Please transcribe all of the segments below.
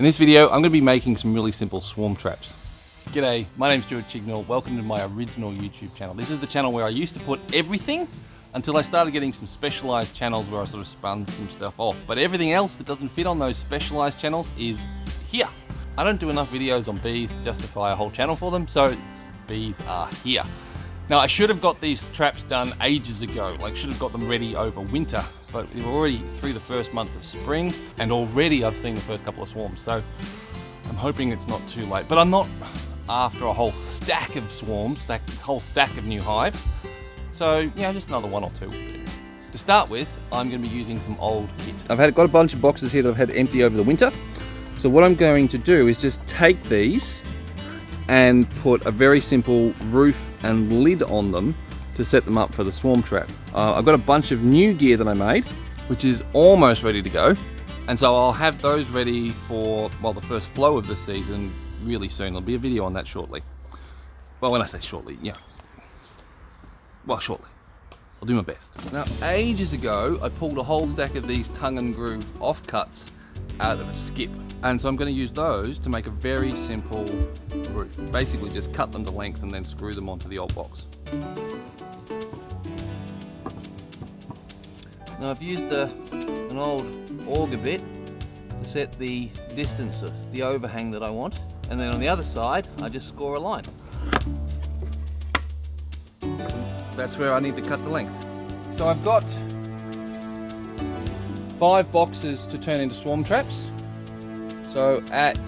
In this video, I'm going to be making some really simple swarm traps. G'day, my name's Stuart Chignell. Welcome to my original YouTube channel. This is the channel where I used to put everything until I started getting some specialized channels where I sort of spun some stuff off. But everything else that doesn't fit on those specialized channels is here. I don't do enough videos on bees to justify a whole channel for them, so bees are here. Now, I should have got these traps done ages ago, like should have got them ready over winter, but we're already through the first month of spring, and already I've seen the first couple of swarms, so I'm hoping it's not too late. But I'm not after a whole stack of swarms, a whole stack of new hives, so yeah, just another one or two will do. To start with, I'm going to be using some old kit. I've got a bunch of boxes here that I've had empty over the winter, so what I'm going to do is just take these and put a very simple roof and lid on them to set them up for the swarm trap. I've got a bunch of new gear that I made, which is almost ready to go. And so I'll have those ready for, well, the first flow of the season really soon. There'll be a video on that shortly. Well, when I say shortly, yeah. Well, shortly. I'll do my best. Now, ages ago, I pulled a whole stack of these tongue and groove offcuts out of a skip. And so I'm going to use those to make a very simple roof. Basically just cut them to length and then screw them onto the old box. Now I've used an old auger bit to set the distance of the overhang that I want, and then on the other side I just score a line. That's where I need to cut the length. So I've got 5 boxes to turn into swarm traps. So at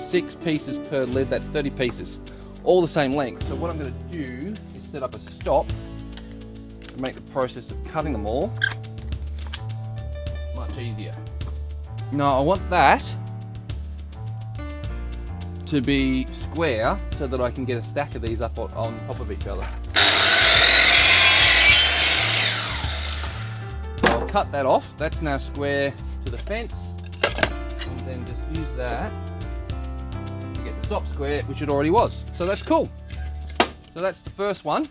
6 pieces per lid, that's 30 pieces, all the same length. So what I'm going to do is set up a stop to make the process of cutting them all much easier. Now I want that to be square so that I can get a stack of these up on top of each other. So I'll cut that off. That's now square to the fence, and then just use that to get the stop square, which it already was. So that's cool. So that's the first one.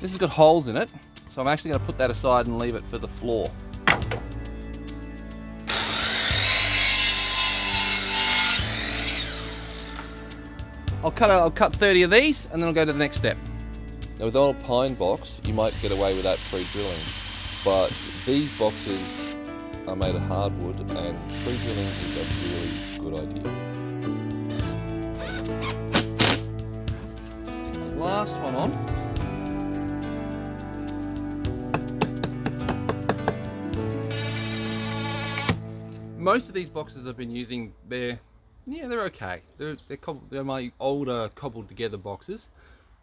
This has got holes in it, so I'm actually going to put that aside and leave it for the floor. I'll cut 30 of these, and then I'll go to the next step. Now with an old pine box, you might get away without pre-drilling, but these boxes are made of hardwood, and pre-drilling is a really good idea. Stick the last one on. Most of these boxes I've been using, they're okay. They're my older cobbled together boxes,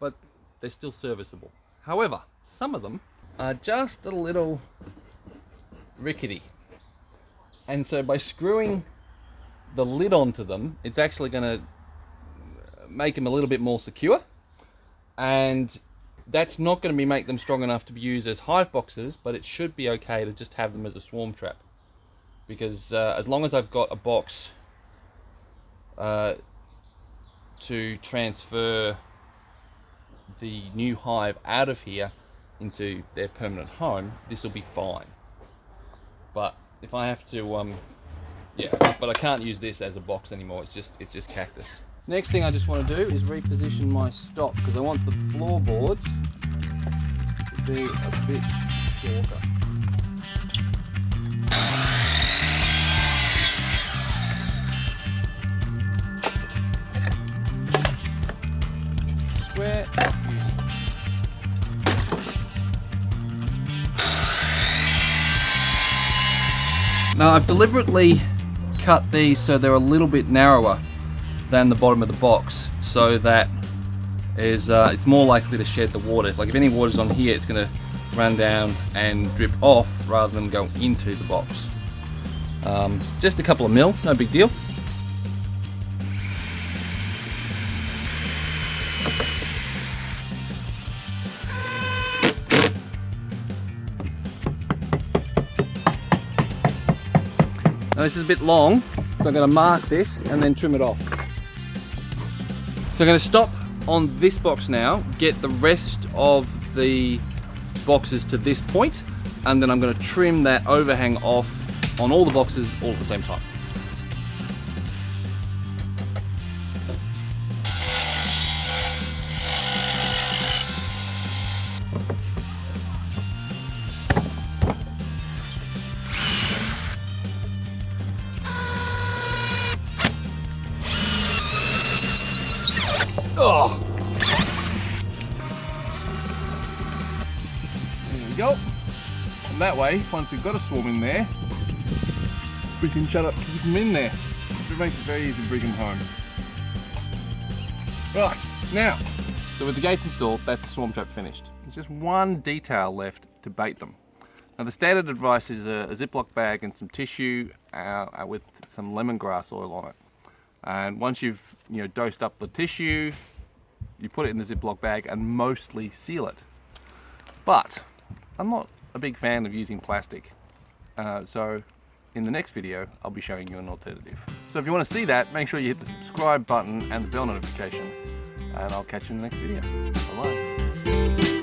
but they're still serviceable. However, some of them are just a little rickety. And so by screwing the lid onto them, it's actually going to make them a little bit more secure. And that's not going to make them strong enough to be used as hive boxes, but it should be okay to just have them as a swarm trap. Because as long as I've got a box to transfer the new hive out of here into their permanent home, this will be fine. But if I have to, but I can't use this as a box anymore. It's just cactus. Next thing I just want to do is reposition my stop, because I want the floorboards to be a bit shorter. Square. Now I've deliberately cut these so they're a little bit narrower than the bottom of the box, so that it's more likely to shed the water. Like if any water's on here, it's going to run down and drip off rather than go into the box. Just a couple of mil, no big deal. Now this is a bit long, so I'm going to mark this and then trim it off. So I'm going to stop on this box now, get the rest of the boxes to this point, and then I'm going to trim that overhang off on all the boxes all at the same time. Oh! There we go. And that way, once we've got a swarm in there, we can keep them in there. It makes it very easy to bring them home. Right, now, so with the gates installed, that's the swarm trap finished. There's just one detail left to bait them. Now the standard advice is a Ziploc bag and some tissue with some lemongrass oil on it. And once you've dosed up the tissue, you put it in the Ziploc bag and mostly seal it. But I'm not a big fan of using plastic. So in the next video, I'll be showing you an alternative. So if you want to see that, make sure you hit the subscribe button and the bell notification. And I'll catch you in the next video. Bye-bye.